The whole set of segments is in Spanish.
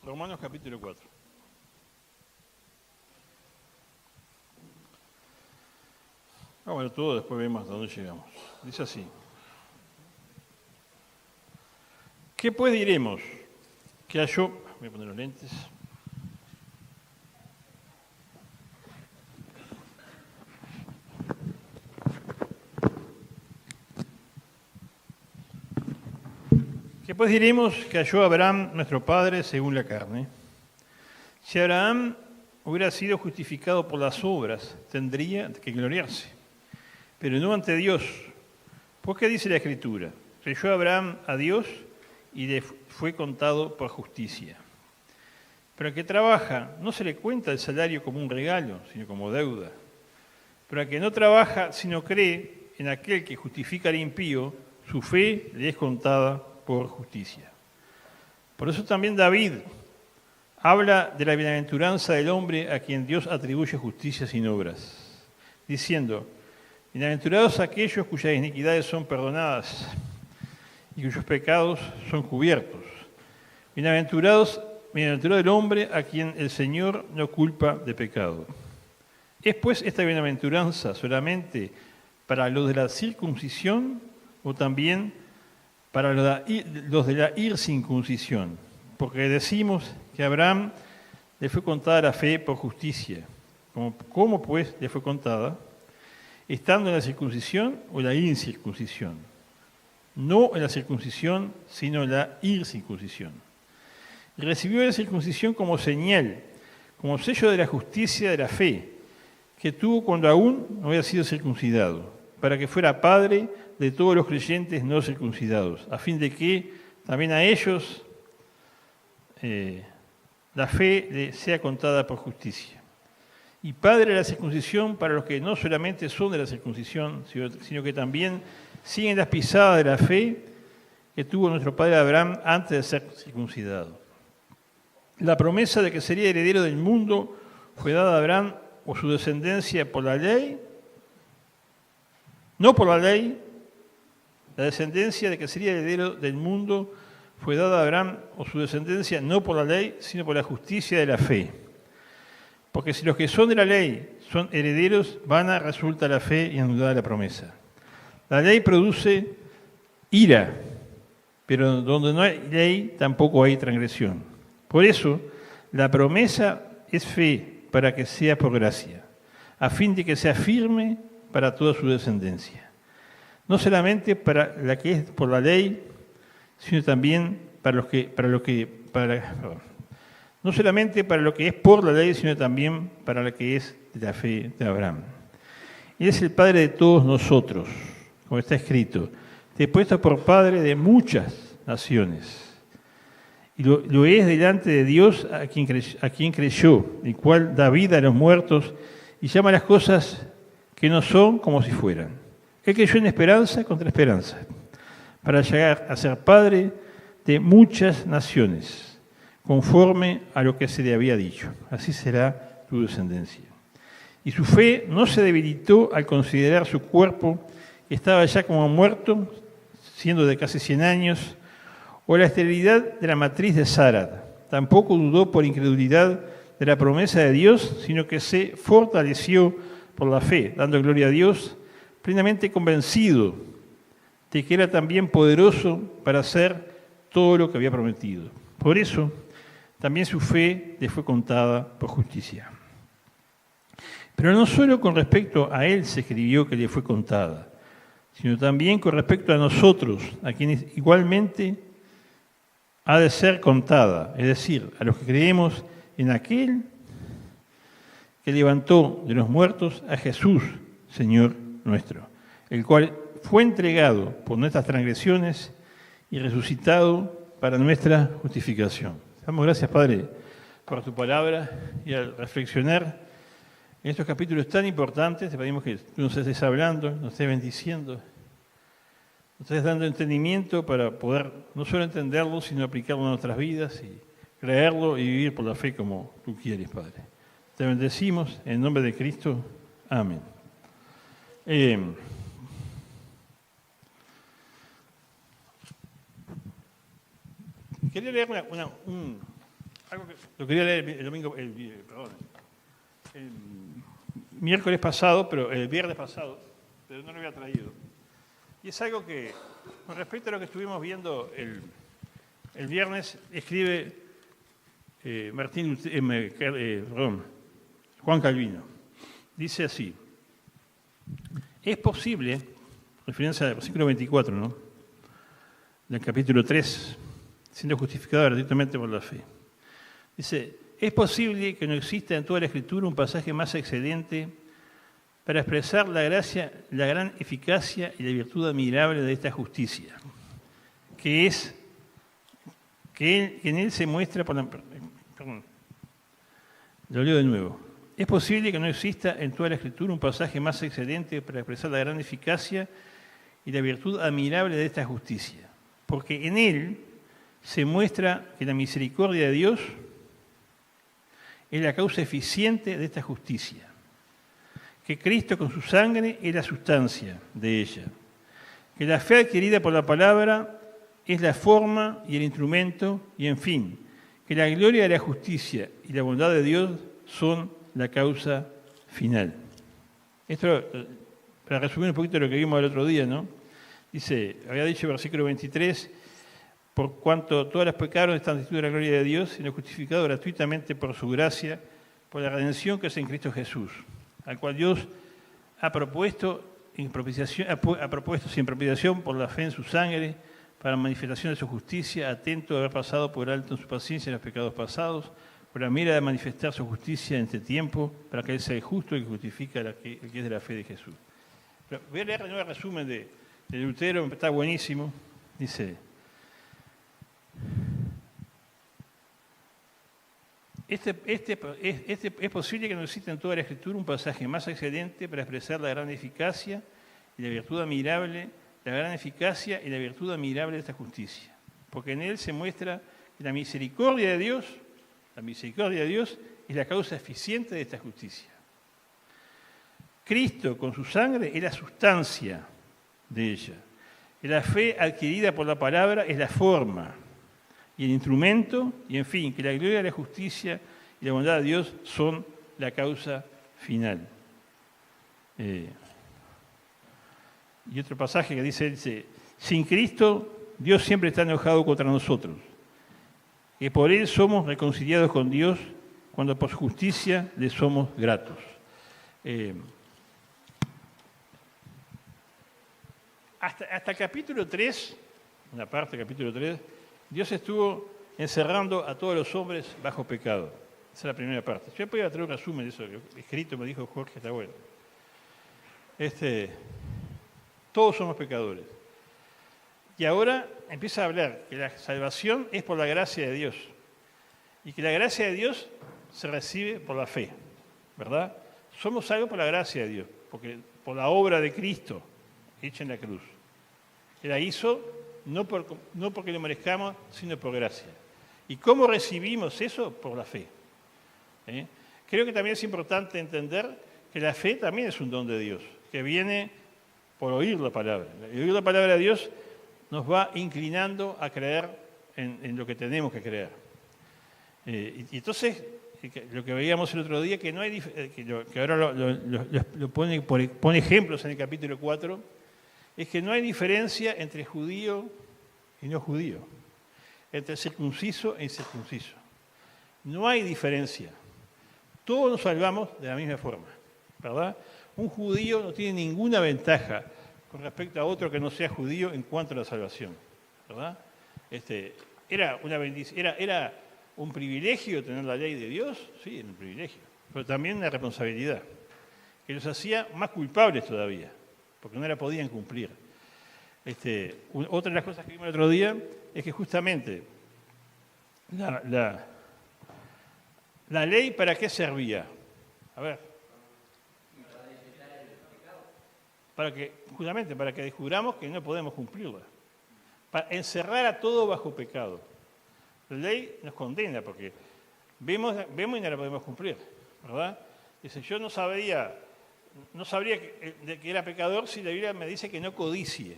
Romanos capítulo 4. Bueno, todo después vemos hasta dónde llegamos. Dice así. ¿Qué pues diremos? Que halló... Voy a poner los lentes. ¿Qué pues diremos que halló Abraham, nuestro padre, según la carne? Si Abraham hubiera sido justificado por las obras, tendría que gloriarse, pero no ante Dios. Pues, ¿qué dice la Escritura? Creyó Abraham a Dios y le fue contado por justicia. Pero al que trabaja no se le cuenta el salario como un regalo, sino como deuda. Pero al que no trabaja, sino cree en aquel que justifica al impío, su fe le es contada por justicia. Por eso también David habla de la bienaventuranza del hombre a quien Dios atribuye justicia sin obras, diciendo: bienaventurados aquellos cuyas iniquidades son perdonadas y cuyos pecados son cubiertos. Bienaventurado el hombre a quien el Señor no culpa de pecado. ¿Es pues esta bienaventuranza solamente para los de la circuncisión o también para los de la ircircuncisión? Porque decimos que a Abraham le fue contada la fe por justicia. ¿Cómo pues le fue contada? ¿Estando en la circuncisión o la incircuncisión? No en la circuncisión, sino en la ircircuncisión. Y recibió la circuncisión como señal, como sello de la justicia de la fe, que tuvo cuando aún no había sido circuncidado, para que fuera padre de todos los creyentes no circuncidados, a fin de que también a ellos la fe le sea contada por justicia. Y padre de la circuncisión para los que no solamente son de la circuncisión, sino que también siguen las pisadas de la fe que tuvo nuestro padre Abraham antes de ser circuncidado. La promesa de que sería heredero del mundo fue dada a Abraham o su descendencia por la ley, no por la ley. La descendencia de que sería heredero del mundo fue dada a Abraham o su descendencia no por la ley, sino por la justicia de la fe. Porque si los que son de la ley son herederos, vana resulta la fe y anulada la promesa. La ley produce ira, pero donde no hay ley tampoco hay transgresión. Por eso, la promesa es fe para que sea por gracia, a fin de que sea firme para toda su descendencia. No solamente para la que es por la ley, sino también no solamente para lo que es por la ley, sino también para la que es de la fe de Abraham. Él es el Padre de todos nosotros, como está escrito: te he puesto por Padre de muchas naciones. Y lo es delante de Dios a quien creyó, el cual da vida a los muertos y llama a las cosas que no son como si fueran. Él creyó en esperanza contra esperanza, para llegar a ser padre de muchas naciones, conforme a lo que se le había dicho. Así será tu descendencia. Y su fe no se debilitó al considerar su cuerpo, que estaba ya como muerto, siendo de casi 100 años, o la esterilidad de la matriz de Sara. Tampoco dudó por incredulidad de la promesa de Dios, sino que se fortaleció por la fe, dando gloria a Dios, plenamente convencido de que era también poderoso para hacer todo lo que había prometido. Por eso, también su fe le fue contada por justicia. Pero no solo con respecto a él se escribió que le fue contada, sino también con respecto a nosotros, a quienes igualmente ha de ser contada, es decir, a los que creemos en aquel que levantó de los muertos a Jesús, Señor nuestro, el cual fue entregado por nuestras transgresiones y resucitado para nuestra justificación. Damos gracias, Padre, por tu palabra, y al reflexionar en estos capítulos tan importantes, te pedimos que tú nos estés hablando, nos estés bendiciendo, nos estés dando entendimiento para poder no solo entenderlo, sino aplicarlo en nuestras vidas y creerlo y vivir por la fe como tú quieres, Padre. Te bendecimos en nombre de Cristo. Amén. Quería leer un algo que lo quería leer el domingo, el miércoles pasado, pero el viernes pasado, pero no lo había traído. Y es algo que, con respecto a lo que estuvimos viendo el viernes, escribe Juan Calvino. Dice así: es posible, referencia al versículo 24, ¿no?, del capítulo 3, siendo justificado gratuitamente por la fe. Dice, es posible que no exista en toda la Escritura un pasaje más excelente para expresar la gracia, la gran eficacia y la virtud admirable de esta justicia, que es que en él se muestra por la... Perdón, lo leo de nuevo. Es posible que no exista en toda la Escritura un pasaje más excelente para expresar la gran eficacia y la virtud admirable de esta justicia, porque en él se muestra que la misericordia de Dios es la causa eficiente de esta justicia, que Cristo con su sangre es la sustancia de ella, que la fe adquirida por la palabra es la forma y el instrumento, y en fin, que la gloria de la justicia y la bondad de Dios son la causa final. Esto, para resumir un poquito lo que vimos el otro día, ¿no? Dice, había dicho el versículo 23, por cuanto todos los pecados están destituidos de la gloria de Dios, sino justificados gratuitamente por su gracia, por la redención que es en Cristo Jesús, al cual Dios ha propuesto sin propiciación por la fe en su sangre, para la manifestación de su justicia, atento de haber pasado por alto en su paciencia los pecados pasados, por la mira de manifestar su justicia en este tiempo, para que Él sea el justo y que justifica el que es de la fe de Jesús. Pero voy a leer de nuevo el resumen de Lutero, está buenísimo. Dice, es posible que no exista en toda la Escritura un pasaje más excelente para expresar la gran eficacia y la virtud admirable, la gran eficacia y la virtud admirable de esta justicia, porque en él se muestra que la misericordia de Dios es la causa eficiente de esta justicia. Cristo con su sangre es la sustancia de ella. Y la fe adquirida por la palabra es la forma y el instrumento, y en fin, que la gloria de la justicia y la bondad de Dios son la causa final. Y otro pasaje que dice, sin Cristo, Dios siempre está enojado contra nosotros, que por Él somos reconciliados con Dios cuando por su justicia le somos gratos. Hasta el capítulo 3, una parte del capítulo 3, Dios estuvo encerrando a todos los hombres bajo pecado. Esa es la primera parte. Yo podía traer un resumen de eso, escrito, me dijo Jorge, está bueno. Todos somos pecadores. Y ahora empieza a hablar que la salvación es por la gracia de Dios. Y que la gracia de Dios se recibe por la fe, ¿verdad? Somos salvos por la gracia de Dios, porque por la obra de Cristo hecha en la cruz. Que la hizo no porque lo merezcamos, sino por gracia. ¿Y cómo recibimos eso? Por la fe. Creo que también es importante entender que la fe también es un don de Dios, que viene por oír la palabra. Y oír la palabra de Dios nos va inclinando a creer en lo que tenemos que creer. Y entonces, lo que veíamos el otro día, que no hay que ahora lo pone ejemplos en el capítulo 4, es que no hay diferencia entre judío y no judío, entre circunciso e incircunciso. No hay diferencia. Todos nos salvamos de la misma forma, ¿verdad? Un judío no tiene ninguna ventaja con respecto a otro que no sea judío en cuanto a la salvación, ¿verdad? Era una bendición, era un privilegio tener la ley de Dios, sí, era un privilegio, pero también una responsabilidad que los hacía más culpables todavía, porque no la podían cumplir. Otra de las cosas que vimos el otro día es que justamente la ley, ¿para qué servía? A ver. Justamente para que descubramos que no podemos cumplirla. Para encerrar a todo bajo pecado. La ley nos condena porque vemos y no la podemos cumplir, ¿verdad? Dice, yo no sabría que era pecador si la Biblia me dice que no codicie.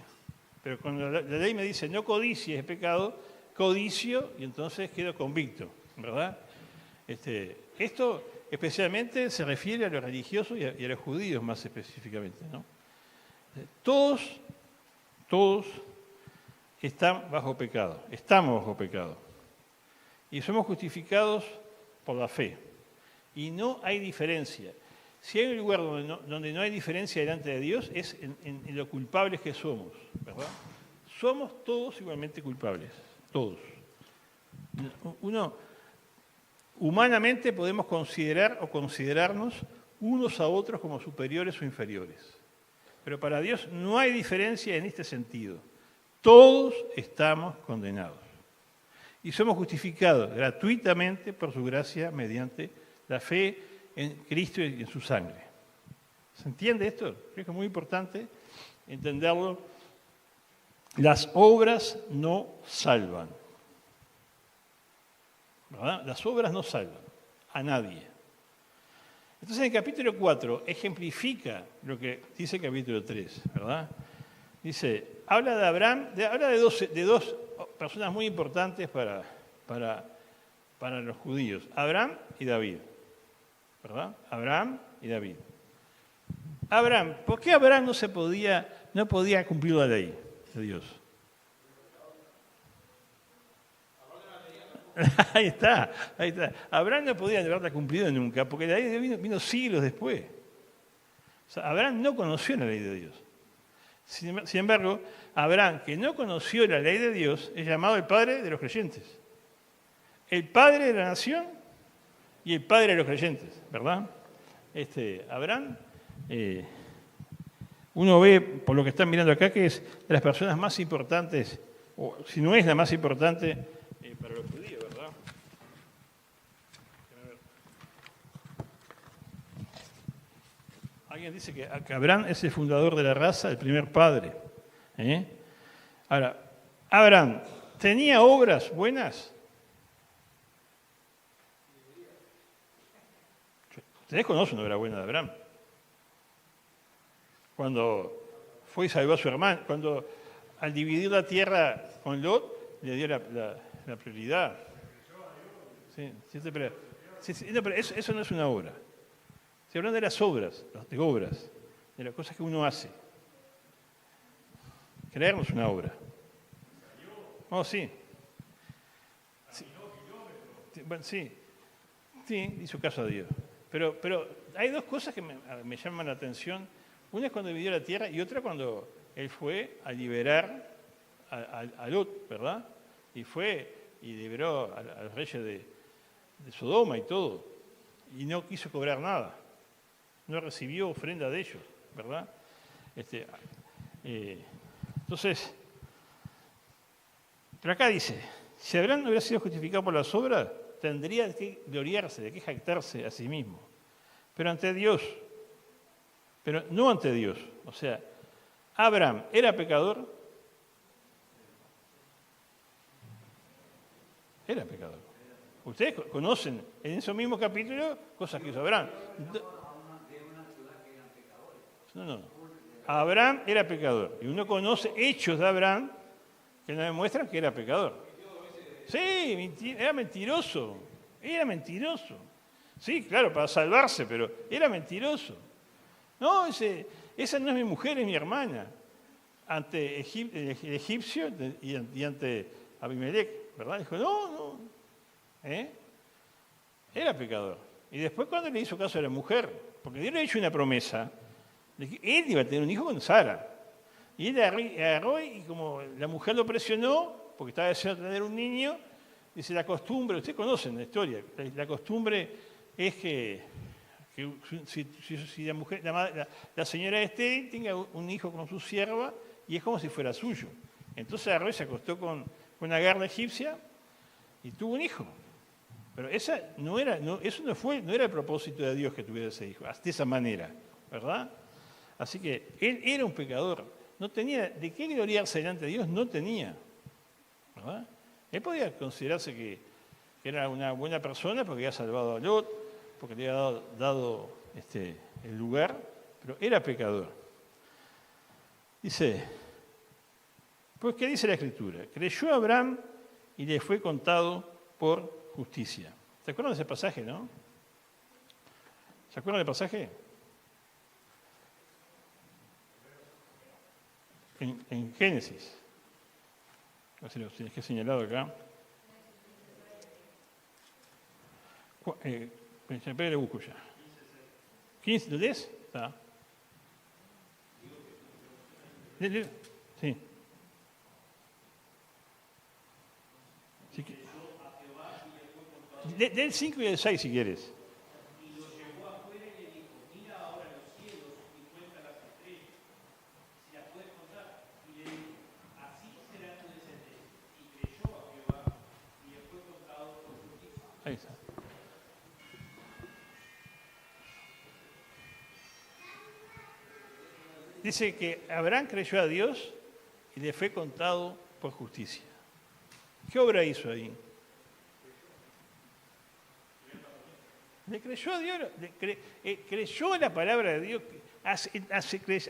Pero cuando la ley me dice no codicie es pecado, codicio y entonces quedo convicto. ¿verdad? Esto especialmente se refiere a los religiosos y a los judíos más específicamente, ¿no? Todos están bajo pecado, estamos bajo pecado. Y somos justificados por la fe. Y no hay diferencia. Si hay un lugar donde no hay diferencia delante de Dios, es en lo culpables que somos, ¿verdad? Somos todos igualmente culpables, todos. Humanamente podemos considerar o considerarnos unos a otros como superiores o inferiores. Pero para Dios no hay diferencia en este sentido. Todos estamos condenados. Y somos justificados gratuitamente por su gracia mediante la fe en Cristo y en su sangre. ¿Se entiende esto? Creo que es muy importante entenderlo. Las obras no salvan. ¿Verdad? Las obras no salvan a nadie. Entonces, en el capítulo 4 ejemplifica lo que dice el capítulo 3, ¿verdad? Dice, habla de Abraham, habla de dos personas muy importantes para los judíos, Abraham y David, ¿verdad? Abraham y David. Abraham, ¿por qué Abraham no podía cumplir la ley de Dios? Ahí está. Abraham no podía haberla cumplido nunca, porque la ley de Dios vino siglos después. O sea, Abraham no conoció la ley de Dios. Sin embargo, Abraham, que no conoció la ley de Dios, es llamado el padre de los creyentes. El padre de la nación y el padre de los creyentes, ¿verdad? Abraham, uno ve, por lo que están mirando acá, que es de las personas más importantes, o si no es la más importante, para los judíos, ¿verdad? Alguien dice que Abraham es el fundador de la raza, el primer padre. Ahora, Abraham, ¿tenía obras buenas? Ustedes conocen una obra buena de Abraham. Cuando fue y salvó a su hermano, cuando al dividir la tierra con Lot, le dio la prioridad. Sí, pero eso no es una obra. Se habla de las obras, de las cosas que uno hace. Creer no es una obra. Oh, sí. Bueno, sí, hizo caso a Dios. Pero hay dos cosas que me llaman la atención. Una es cuando dividió la tierra y otra cuando él fue a liberar a Lot, ¿verdad? Y fue y liberó a los reyes de Sodoma y todo. Y no quiso cobrar nada. No recibió ofrenda de ellos, ¿verdad? Entonces, pero acá dice, si Abraham no hubiera sido justificado por las obras, tendría que gloriarse, de que jactarse a sí mismo. Pero ante Dios, pero no ante Dios. O sea, Abraham era pecador. Era pecador. Ustedes conocen en ese mismo capítulo cosas que hizo Abraham. No. Abraham era pecador. Y uno conoce hechos de Abraham que nos demuestran que era pecador. Sí, era mentiroso. Era mentiroso. Sí, claro, para salvarse, pero era mentiroso. No, esa no es mi mujer, es mi hermana. Ante el egipcio y ante Abimelech, ¿verdad? Dijo, no. Era pecador. Y después cuando le hizo caso a la mujer, porque Dios le ha hecho una promesa, de que él iba a tener un hijo con Sara. Y él agarró y como la mujer lo presionó, porque estaba deseando tener un niño, dice la costumbre, ustedes conocen la historia, la costumbre es que si la mujer, la señora tenga un hijo con su sierva y es como si fuera suyo. Entonces agarró y se acostó con una garra egipcia y tuvo un hijo. Pero eso no era el propósito de Dios que tuviera ese hijo, de esa manera, ¿verdad? Así que él era un pecador, no tenía de qué gloriarse delante de Dios, no tenía, ¿verdad? Él podía considerarse que era una buena persona porque había salvado a Lot, porque le había dado el lugar, pero era pecador. Dice, pues ¿qué dice la Escritura? Creyó Abraham y le fue contado por justicia. ¿Se acuerdan de ese pasaje, no? ¿Se acuerdan del pasaje? En Génesis. A ver si lo tienes que señalado acá. Espera, lo busco ya. 15, ¿lo lees? Está. Sí. Del 5 y del 6 si quieres. Y lo llevó afuera y le dijo, mira ahora los cielos y cuenta las estrellas, si las puedes contar. Y le dijo, así será tu descendencia. Y creyó a Jehová y le fue contado por justicia. Ahí está. Dice que Abraham creyó a Dios y le fue contado por justicia. ¿Qué obra hizo ahí? Le creyó a Dios, creyó en la palabra de Dios,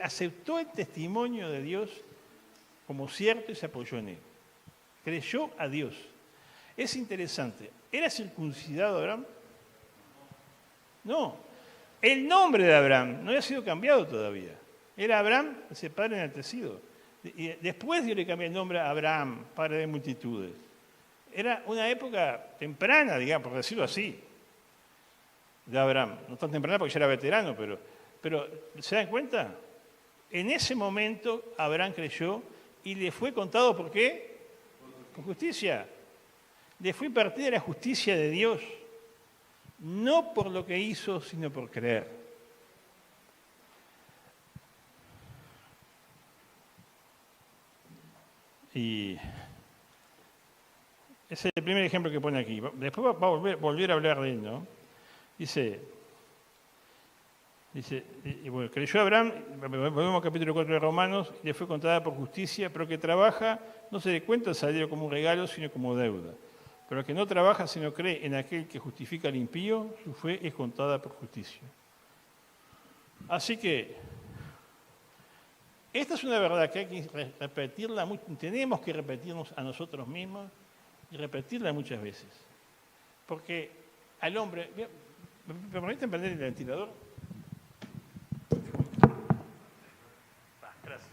aceptó el testimonio de Dios como cierto y se apoyó en él. Creyó a Dios. Es interesante. ¿Era circuncidado Abraham? No. El nombre de Abraham no había sido cambiado todavía. Era Abraham, ese padre enaltecido. Y después Dios le cambió el nombre a Abraham, padre de multitudes. Era una época temprana, digamos, por decirlo así, de Abraham. No tan temprana porque ya era veterano, pero ¿se dan cuenta? En ese momento Abraham creyó y le fue contado, ¿por qué? Por justicia. Le fue impartida la justicia de Dios, no por lo que hizo, sino por creer. Y ese es el primer ejemplo que pone aquí. Después va a volver a hablar de él, ¿no? Dice, y bueno, creyó Abraham, volvemos al capítulo 4 de Romanos, y le fue contada por justicia, pero que trabaja no se le cuenta el salario como un regalo, sino como deuda. Pero el que no trabaja, sino cree en aquel que justifica al impío, su fe es contada por justicia. Así que, esta es una verdad que hay que repetirla, tenemos que repetirnos a nosotros mismos y repetirla muchas veces. Porque al hombre, ¿me permiten prender el ventilador? Gracias.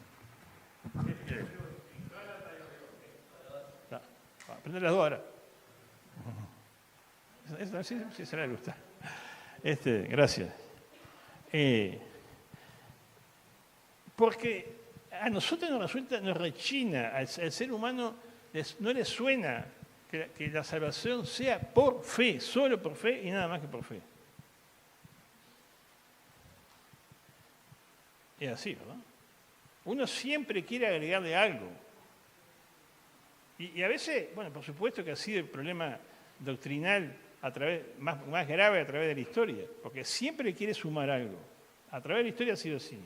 Prender las dos ahora. Sí, se le gusta. Gracias. Porque a nosotros nos rechina, al ser humano no le suena que la salvación sea por fe, solo por fe y nada más que por fe. Es así, ¿verdad? Uno siempre quiere agregarle algo. Y a veces, bueno, por supuesto que ha sido el problema doctrinal más grave a través de la historia, porque siempre quiere sumar algo. A través de la historia ha sido así.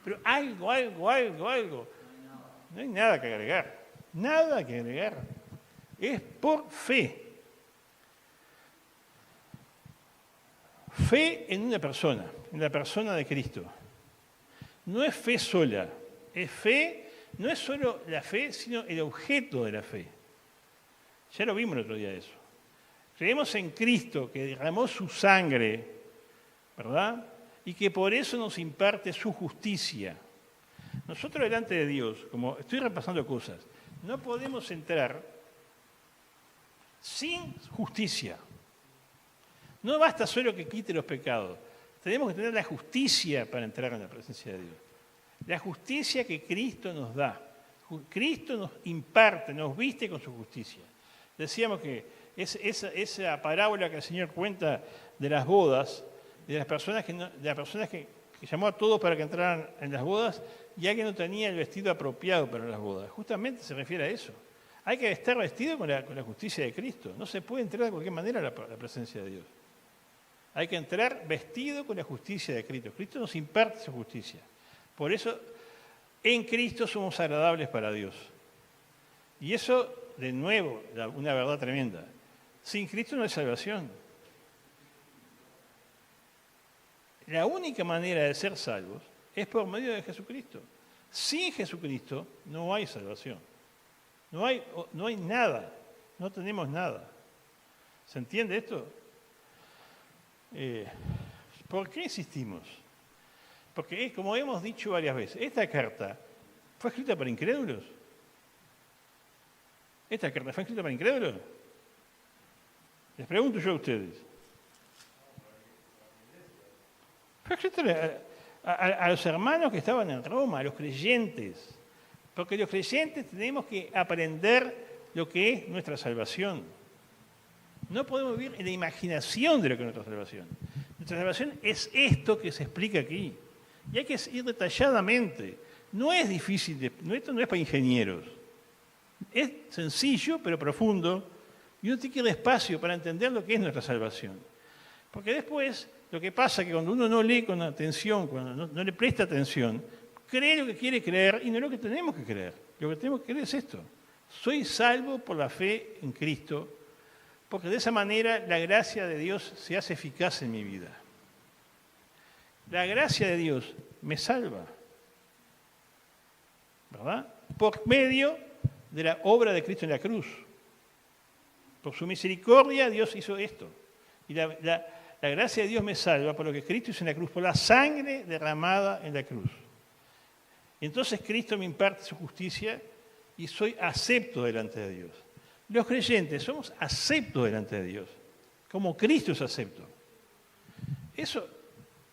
Pero algo. No hay nada que agregar. Nada que agregar. Es por fe. Fe en una persona, en la persona de Cristo. No es fe sola. Es fe, no es solo la fe, sino el objeto de la fe. Ya lo vimos el otro día eso. Creemos en Cristo, que derramó su sangre, ¿verdad? Y que por eso nos imparte su justicia. Nosotros delante de Dios, como estoy repasando cosas, no podemos entrar sin justicia. No basta solo que quite los pecados. Tenemos que tener la justicia para entrar en la presencia de Dios. La justicia que Cristo nos da. Cristo nos imparte, nos viste con su justicia. Decíamos que esa parábola que el Señor cuenta de las bodas, de las personas que llamó a todos para que entraran en las bodas, y alguien no tenía el vestido apropiado para las bodas. Justamente se refiere a eso. Hay que estar vestido con la justicia de Cristo. No se puede entrar de cualquier manera a la presencia de Dios. Hay que entrar vestido con la justicia de Cristo. Cristo nos imparte su justicia. Por eso, en Cristo somos agradables para Dios. Y eso, de nuevo, una verdad tremenda. Sin Cristo no hay salvación. La única manera de ser salvos es por medio de Jesucristo. Sin Jesucristo no hay salvación. No hay nada. No tenemos nada. ¿Se entiende esto? ¿Por qué insistimos? Porque, como hemos dicho varias veces, esta carta fue escrita para incrédulos. ¿Esta carta fue escrita para incrédulos? Les pregunto yo a ustedes. Fue escrita a los hermanos que estaban en Roma, a los creyentes. Porque los creyentes tenemos que aprender lo que es nuestra salvación. No podemos vivir en la imaginación de lo que es nuestra salvación. Nuestra salvación es esto que se explica aquí. Y hay que ir detalladamente. No es difícil, esto no es para ingenieros. Es sencillo, pero profundo. Y uno tiene que ir despacio para entender lo que es nuestra salvación. Porque después, lo que pasa es que cuando uno no lee con atención, cuando no le presta atención, cree lo que quiere creer y no lo que tenemos que creer. Lo que tenemos que creer es esto. Soy salvo por la fe en Cristo, porque de esa manera la gracia de Dios se hace eficaz en mi vida. La gracia de Dios me salva, ¿verdad? Por medio de la obra de Cristo en la cruz. Por su misericordia Dios hizo esto. Y la gracia de Dios me salva por lo que Cristo hizo en la cruz, por la sangre derramada en la cruz. Y entonces Cristo me imparte su justicia y soy acepto delante de Dios. Los creyentes somos aceptos delante de Dios, como Cristo es acepto. Eso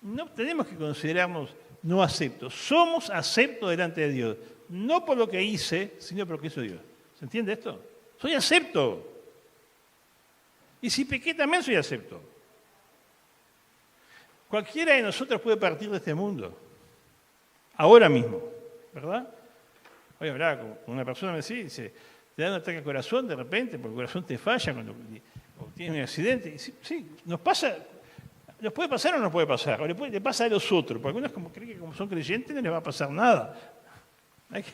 no tenemos que considerarnos no aceptos. Somos aceptos delante de Dios, no por lo que hice, sino por lo que hizo Dios. ¿Se entiende esto? Soy acepto. Y si pequé, también soy acepto. Cualquiera de nosotros puede partir de este mundo, ahora mismo, ¿verdad? Hoy hablaba con una persona, me decía, dice, te da un ataque al corazón de repente, porque el corazón te falla cuando tienes un accidente. Y sí, nos pasa, nos puede pasar o no nos puede pasar, o le pasa a los otros, porque algunos creen que como son creyentes no les va a pasar nada. Que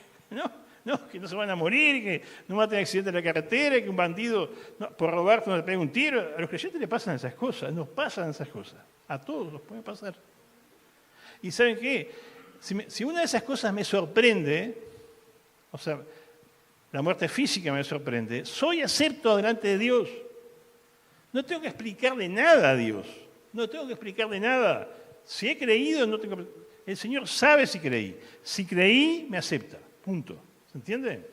no se van a morir, que no van a tener accidente en la carretera, que un bandido por robarte no le pega un tiro. A los creyentes les pasan esas cosas, nos pasan esas cosas. A todos nos puede pasar. Y ¿saben qué? Si una de esas cosas me sorprende, o sea, la muerte física me sorprende, soy acepto delante de Dios. No tengo que explicarle nada a Dios. No tengo que explicarle nada. Si he creído, no tengo. El Señor sabe si creí. Si creí, me acepta. Punto. ¿Se entiende?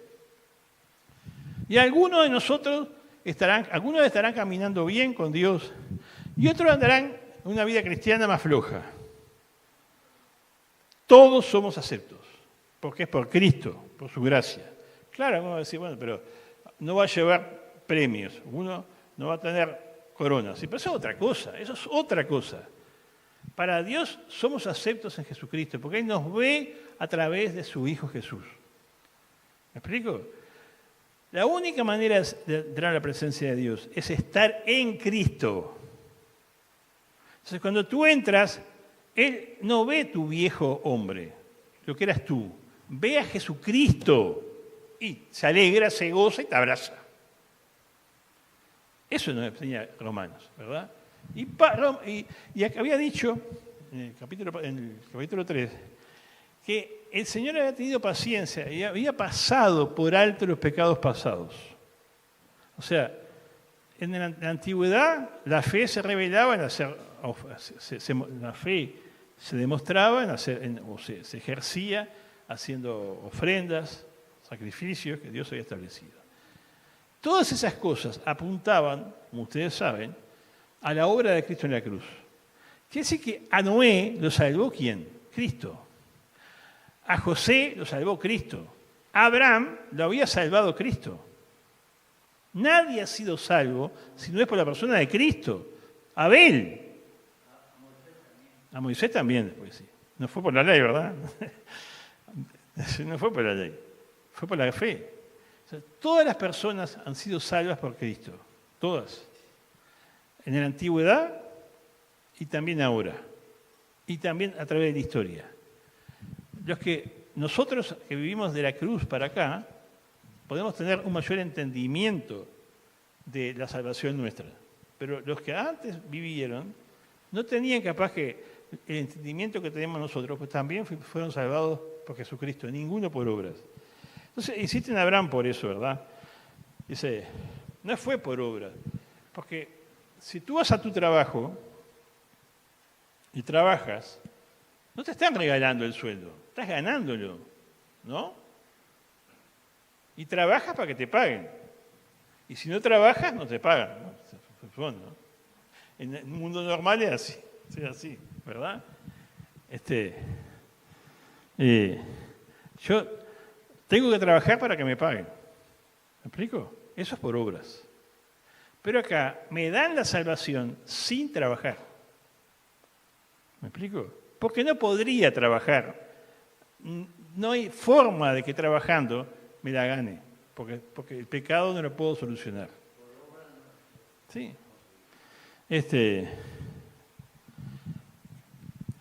Y algunos de nosotros estarán caminando bien con Dios y otros andarán en una vida cristiana más floja. Todos somos aceptos, porque es por Cristo, por su gracia. Claro, uno va a decir, bueno, pero no va a llevar premios, uno no va a tener coronas. Pero eso es otra cosa. Para Dios somos aceptos en Jesucristo, porque Él nos ve a través de su Hijo Jesús. ¿Me explico? La única manera de entrar a la presencia de Dios es estar en Cristo. Entonces, cuando tú entras, Él no ve tu viejo hombre, lo que eras tú. Ve a Jesucristo y se alegra, se goza y te abraza. Eso nos enseña Romanos, ¿verdad? Y había dicho, en el capítulo 3, que el Señor había tenido paciencia y había pasado por alto los pecados pasados. O sea, en la antigüedad la fe se revelaba en hacer, la fe se demostraba en hacer, se ejercía haciendo ofrendas, sacrificios que Dios había establecido. Todas esas cosas apuntaban, como ustedes saben, a la obra de Cristo en la cruz. Quiere decir que a Noé lo salvó ¿quién? Cristo. A José lo salvó Cristo. A Abraham lo había salvado Cristo. Nadie ha sido salvo si no es por la persona de Cristo. Abel. A Moisés también, pues sí. No fue por la ley, ¿verdad? No fue por la ley. Fue por la fe. O sea, todas las personas han sido salvas por Cristo. Todas. En la antigüedad y también ahora. Y también a través de la historia. Nosotros que vivimos de la cruz para acá, podemos tener un mayor entendimiento de la salvación nuestra. Pero los que antes vivieron no tenían capaz que el entendimiento que tenemos nosotros, pues también fueron salvados por Jesucristo, ninguno por obras. Entonces, insisten a Abraham por eso, ¿verdad? Dice, no fue por obras, porque si tú vas a tu trabajo y trabajas, no te están regalando el sueldo, estás ganándolo, ¿no? Y trabajas para que te paguen. Y si no trabajas, no te pagan, ¿no? En el mundo normal es así, ¿verdad? Yo tengo que trabajar para que me paguen. ¿Me explico? Eso es por obras. Pero acá me dan la salvación sin trabajar. ¿Me explico? Porque no podría trabajar. No hay forma de que trabajando me la gane. Porque el pecado no lo puedo solucionar. Sí.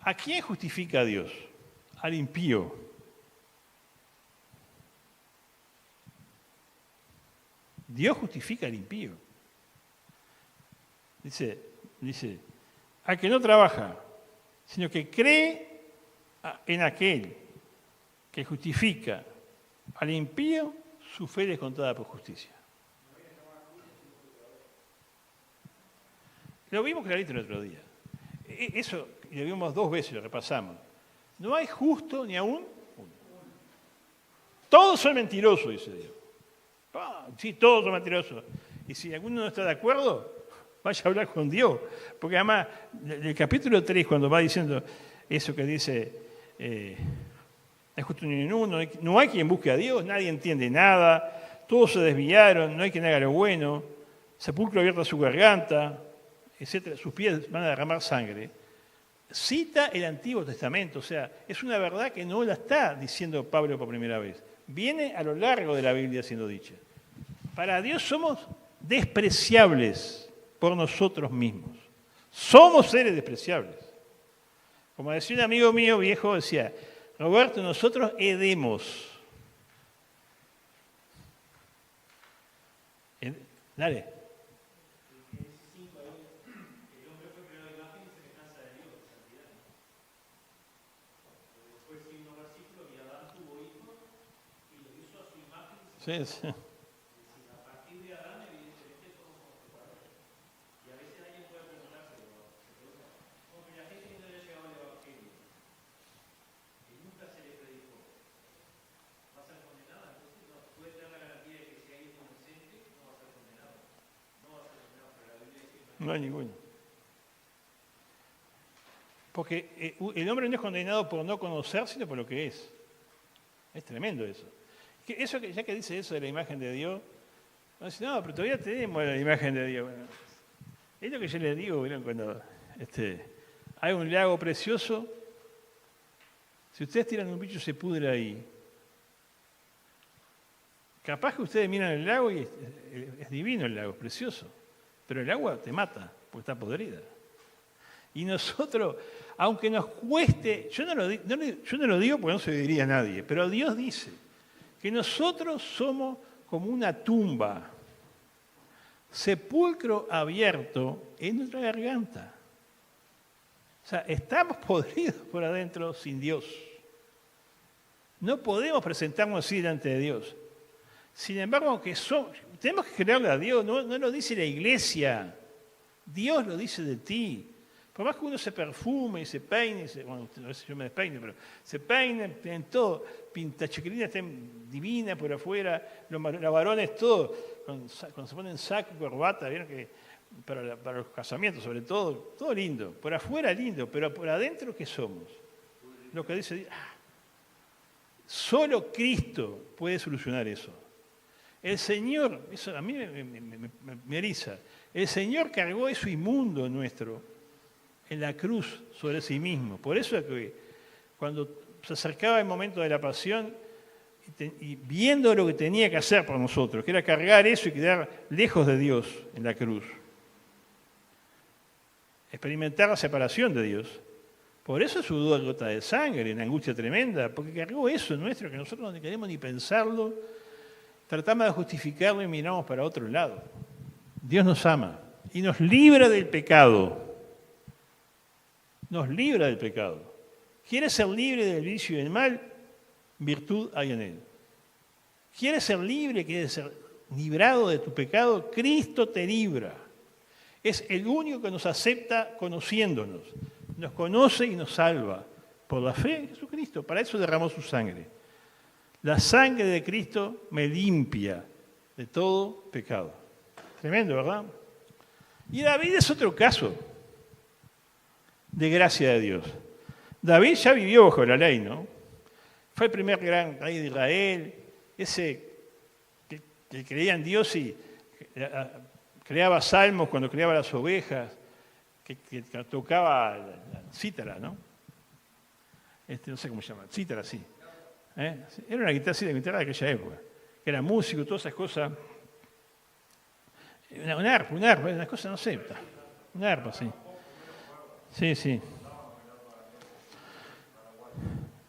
¿A quién justifica a Dios? Al impío. Dios justifica al impío. Dice, al que no trabaja, sino que cree en aquel que justifica al impío, su fe es contada por justicia. Lo vimos clarito el otro día. Eso lo vimos 2 veces, lo repasamos. No hay justo ni aún uno. Todos son mentirosos, dice Dios. Sí, todos son mentirosos. Y si alguno no está de acuerdo, vaya a hablar con Dios. Porque además, el capítulo 3, cuando va diciendo eso que dice, no hay justo ni uno, no hay quien busque a Dios, nadie entiende nada, todos se desviaron, no hay quien haga lo bueno, sepulcro abierto a su garganta, etcétera, sus pies van a derramar sangre. Cita el Antiguo Testamento, o sea, es una verdad que no la está diciendo Pablo por primera vez. Viene a lo largo de la Biblia siendo dicha. Para Dios somos despreciables por nosotros mismos. Somos seres despreciables. Como decía un amigo mío viejo, decía, Roberto, nosotros hedemos. Dale. Sí. A partir de Adán, evidentemente, somos pecadores. Y a veces alguien puede preguntarse, como que la gente no le ha llegado al Evangelio, y nunca se le predicó, ¿va a ser condenada? Entonces no puede tener la garantía de que si hay un inocente, no va a ser condenado. No va a ser condenado, pero la Biblia dice que No hay ninguno. Porque el hombre no es condenado por no conocer, sino por lo que es. Es tremendo eso. Eso ya que dice eso de la imagen de Dios, no, pero todavía tenemos la imagen de Dios. Bueno, es lo que yo les digo, ¿vieron? Cuando hay un lago precioso, si ustedes tiran un bicho se pudre ahí. Capaz que ustedes miran el lago y es divino el lago, es precioso, pero el agua te mata porque está podrida. Y nosotros, aunque nos cueste, yo no lo digo porque no se lo diría a nadie, pero Dios dice que nosotros somos como una tumba, sepulcro abierto en nuestra garganta. O sea, estamos podridos por adentro sin Dios. No podemos presentarnos así delante de Dios. Sin embargo, tenemos que creerle a Dios, no lo dice la iglesia, Dios lo dice de ti. Por más que uno se perfume y se peine, bueno, no sé si yo me despeine, pero se peine, tienen todo, pinta chiquilina, estén divina por afuera, los varones todo, cuando se ponen saco y corbata, vieron que para los casamientos sobre todo lindo, por afuera lindo, pero por adentro ¿qué somos? Lo que dice, solo Cristo puede solucionar eso. El Señor, eso a mí me eriza, el Señor cargó eso inmundo nuestro en la cruz sobre sí mismo. Por eso es que cuando se acercaba el momento de la pasión y viendo lo que tenía que hacer por nosotros, que era cargar eso y quedar lejos de Dios en la cruz, experimentar la separación de Dios, por eso sudó gota de sangre, en angustia tremenda, porque cargó eso nuestro que nosotros no queremos ni pensarlo, tratamos de justificarlo y miramos para otro lado. Dios nos ama y nos libra del pecado. Nos libra del pecado. ¿Quieres ser libre del vicio y del mal? Virtud hay en él. ¿Quieres ser libre? ¿Quieres ser librado de tu pecado? Cristo te libra. Es el único que nos acepta conociéndonos. Nos conoce y nos salva por la fe en Jesucristo. Para eso derramó su sangre. La sangre de Cristo me limpia de todo pecado. Tremendo, ¿verdad? Y David es otro caso de gracia de Dios. David ya vivió bajo la ley, ¿no? Fue el primer gran rey de Israel, ese que creía en Dios y creaba salmos cuando creaba las ovejas, que tocaba la cítara, ¿no? No sé cómo se llama, cítara, sí. Era una guitarra de aquella época, que era músico, todas esas cosas. Un arpa, una cosa, no sé, una arpa, sí. Sí.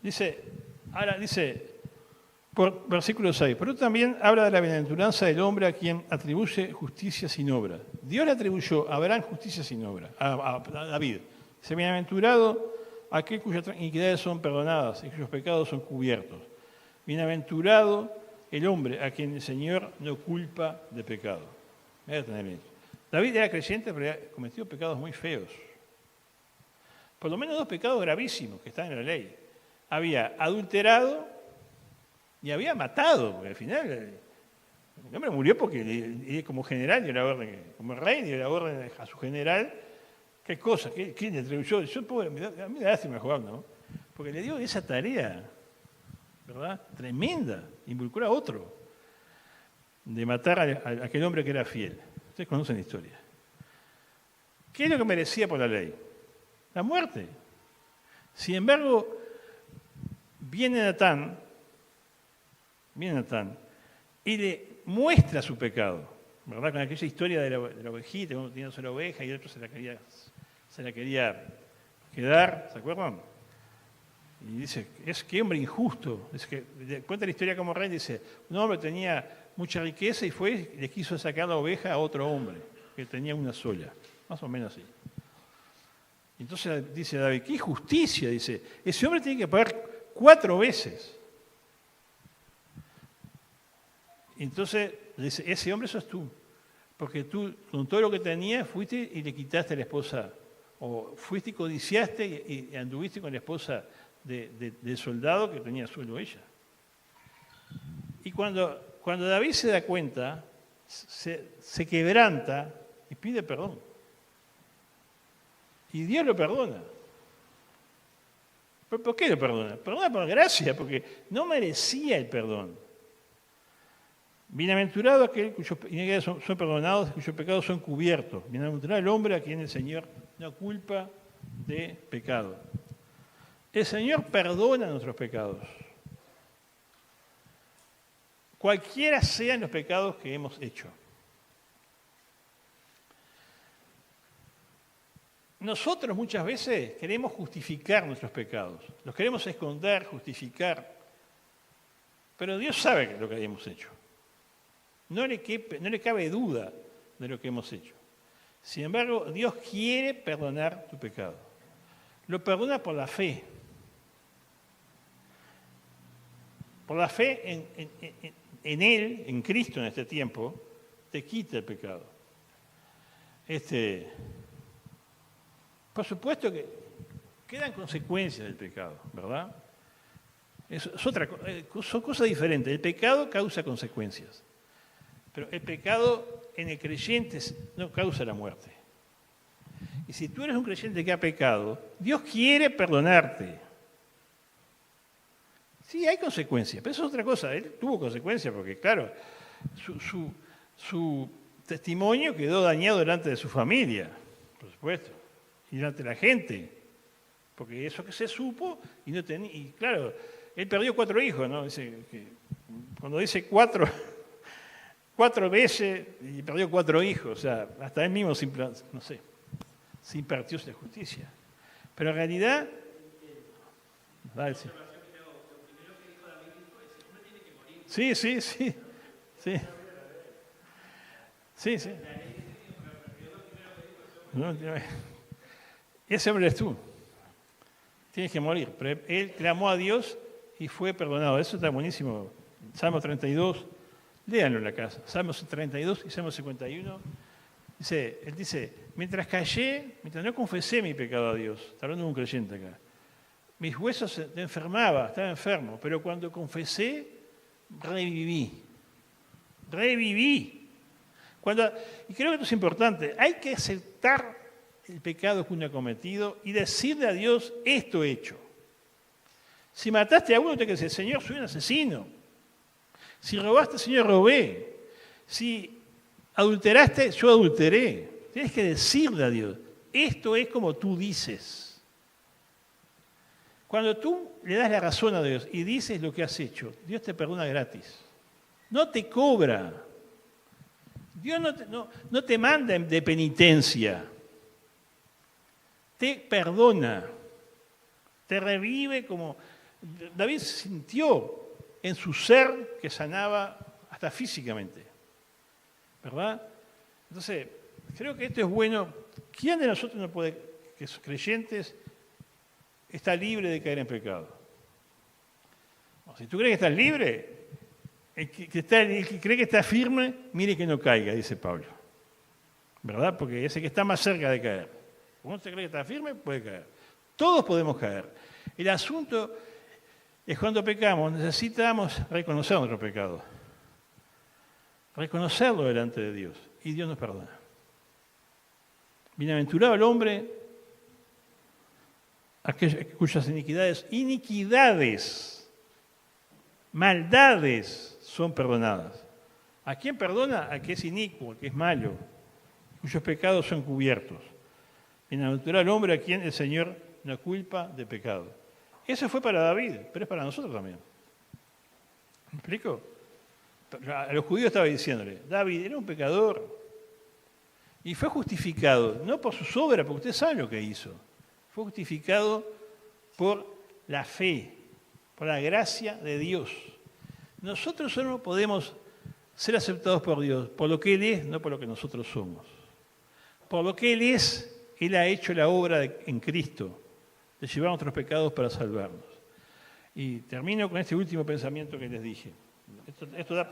Dice, por versículo 6, pero también habla de la bienaventuranza del hombre a quien atribuye justicia sin obra. Dios le atribuyó a Abraham justicia sin obra, a David. Dice, bienaventurado aquel cuyas iniquidades son perdonadas y cuyos pecados son cubiertos. Bienaventurado el hombre a quien el Señor no culpa de pecado. David era creyente, pero había cometido pecados muy feos. Por lo menos 2 pecados gravísimos que están en la ley. Había adulterado y había matado, porque al final el hombre murió porque como general dio la orden, como rey dio la orden a su general. ¿Qué cosa? ¿Quién le atribuyó? A mí me da lástima Joab, ¿no? Porque le dio esa tarea, ¿verdad? Tremenda, involucró a otro, de matar a aquel hombre que era fiel. Ustedes conocen la historia. ¿Qué es lo que merecía por la ley? La muerte. Sin embargo, viene Natán y le muestra su pecado, ¿verdad? Con aquella historia de la ovejita, uno tenía una oveja y el otro se la quería quedar, ¿se acuerdan? Y dice, qué hombre injusto. Cuenta la historia como rey, dice, un hombre tenía mucha riqueza y le quiso sacar la oveja a otro hombre, que tenía una sola, más o menos así. Entonces dice David, qué injusticia, dice, ese hombre tiene que pagar 4 veces. Entonces dice, ese hombre sos tú, porque tú con todo lo que tenías fuiste y le quitaste a la esposa, o fuiste y codiciaste y anduviste con la esposa del soldado que tenía suelo ella. Y cuando David se da cuenta, se quebranta y pide perdón. Y Dios lo perdona. ¿Por qué lo perdona? Perdona por gracia, porque no merecía el perdón. Bienaventurado aquel cuyos iniquidades son perdonados y cuyos pecados son cubiertos. Bienaventurado el hombre a quien el Señor no culpa de pecado. El Señor perdona nuestros pecados. Cualquiera sean los pecados que hemos hecho. Nosotros muchas veces queremos justificar nuestros pecados. Los queremos esconder, justificar. Pero Dios sabe lo que hemos hecho. No le cabe duda de lo que hemos hecho. Sin embargo, Dios quiere perdonar tu pecado. Lo perdona por la fe. Por la fe en Él, en Cristo en este tiempo, te quita el pecado. Por supuesto que quedan consecuencias del pecado, ¿verdad? Son cosas diferentes. El pecado causa consecuencias. Pero el pecado en el creyente no causa la muerte. Y si tú eres un creyente que ha pecado, Dios quiere perdonarte. Sí, hay consecuencias, pero eso es otra cosa. Él tuvo consecuencias porque, claro, su testimonio quedó dañado delante de su familia, por supuesto, y delante de la gente, porque eso que se supo y no tenía. Y claro, él perdió 4 hijos, ¿no? Cuando dice 4 veces y perdió 4 hijos, o sea, hasta él mismo se impartió la justicia. Pero en realidad, sí. Sí. Ese hombre eres tú. Tienes que morir. Pero él clamó a Dios y fue perdonado. Eso está buenísimo. Salmo 32, léanlo en la casa. Salmo 32 y Salmo 51 Él dice, mientras no confesé mi pecado a Dios, está hablando de un creyente acá, mis huesos se enfermaba, estaba enfermo, pero cuando confesé, reviví. Y creo que esto es importante, hay que aceptar el pecado que uno ha cometido y decirle a Dios, esto he hecho. Si mataste a uno, te que decir, Señor, soy un asesino. Si robaste, Señor, robé. Si adulteraste, yo adulteré. Tienes que decirle a Dios, esto es como tú dices. Cuando tú le das la razón a Dios y dices lo que has hecho, Dios te perdona gratis. No te cobra. Dios no te manda de penitencia. Te perdona. Te revive como David sintió en su ser que sanaba hasta físicamente. ¿Verdad? Entonces, creo que esto es bueno. ¿Quién de nosotros no puede, que sus creyentes, está libre de caer en pecado? Si tú crees que estás libre, el que cree que está firme, mire que no caiga, dice Pablo. ¿Verdad? Porque ese que está más cerca de caer. Uno se cree que está firme, puede caer. Todos podemos caer. El asunto es cuando pecamos, necesitamos reconocer nuestro pecado. Reconocerlo delante de Dios. Y Dios nos perdona. Bienaventurado el hombre cuyas iniquidades, maldades son perdonadas. ¿A quién perdona? A que es inicuo, al que es malo, cuyos pecados son cubiertos. Bienaventurado el hombre a quien el Señor no culpa de pecado. Eso fue para David, pero es para nosotros también. ¿Me explico? A los judíos estaba diciéndole, David era un pecador y fue justificado, no por sus obras, porque usted sabe lo que hizo. Fue justificado por la fe, por la gracia de Dios. Nosotros solo podemos ser aceptados por Dios, por lo que Él es, no por lo que nosotros somos. Por lo que Él es, Él ha hecho la obra en Cristo, de llevar nuestros pecados para salvarnos. Y termino con este último pensamiento que les dije. Esto da...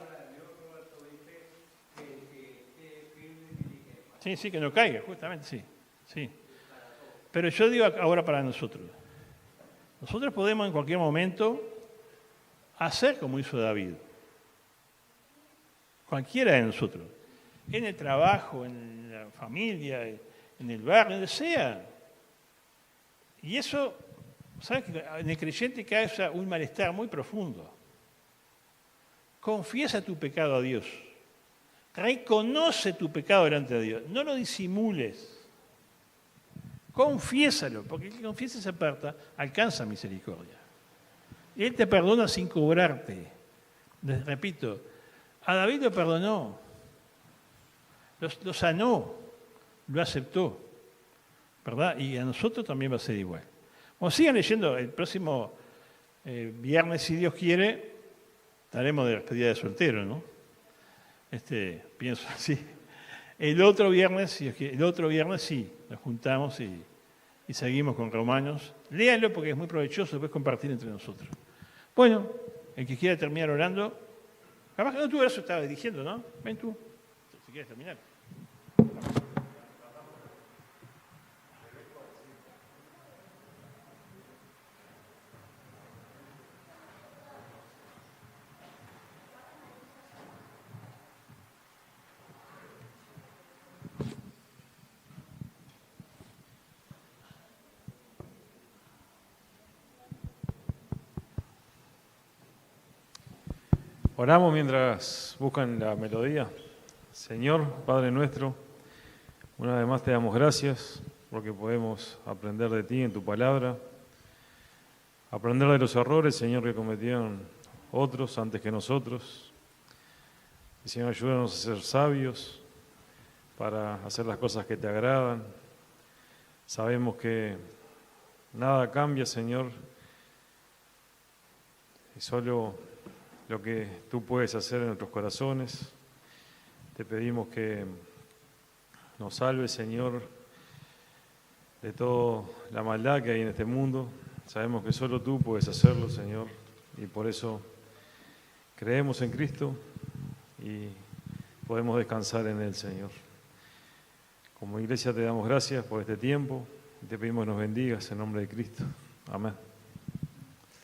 Sí, que no caiga, justamente, sí. Pero yo digo ahora para nosotros. Nosotros podemos en cualquier momento hacer como hizo David. Cualquiera de nosotros. En el trabajo, en la familia, en el barrio, donde sea. Y eso, ¿sabes? En el creyente causa un malestar muy profundo. Confiesa tu pecado a Dios. Reconoce tu pecado delante de Dios. No lo disimules. Confiésalo, porque el que confiesa esa parte alcanza misericordia. Él te perdona sin cobrarte. Les repito, a David lo perdonó, lo sanó, lo aceptó, ¿verdad? Y a nosotros también va a ser igual. Bueno, sigan leyendo, el próximo viernes, si Dios quiere, estaremos de despedida de soltero, ¿no? Pienso así. El otro viernes sí, nos juntamos y seguimos con Romanos. Léanlo porque es muy provechoso después compartir entre nosotros. Bueno, el que quiera terminar orando, capaz que no tú eso estabas diciendo, ¿no? Ven tú, si quieres terminar. Oramos mientras buscan la melodía. Señor, Padre nuestro, una vez más te damos gracias porque podemos aprender de ti en tu palabra, aprender de los errores, Señor, que cometieron otros antes que nosotros. Y, Señor, ayúdanos a ser sabios para hacer las cosas que te agradan. Sabemos que nada cambia, Señor, y solo lo que tú puedes hacer en nuestros corazones. Te pedimos que nos salves, Señor, de toda la maldad que hay en este mundo. Sabemos que solo tú puedes hacerlo, Señor, y por eso creemos en Cristo y podemos descansar en Él, Señor. Como iglesia te damos gracias por este tiempo y te pedimos que nos bendigas en nombre de Cristo. Amén.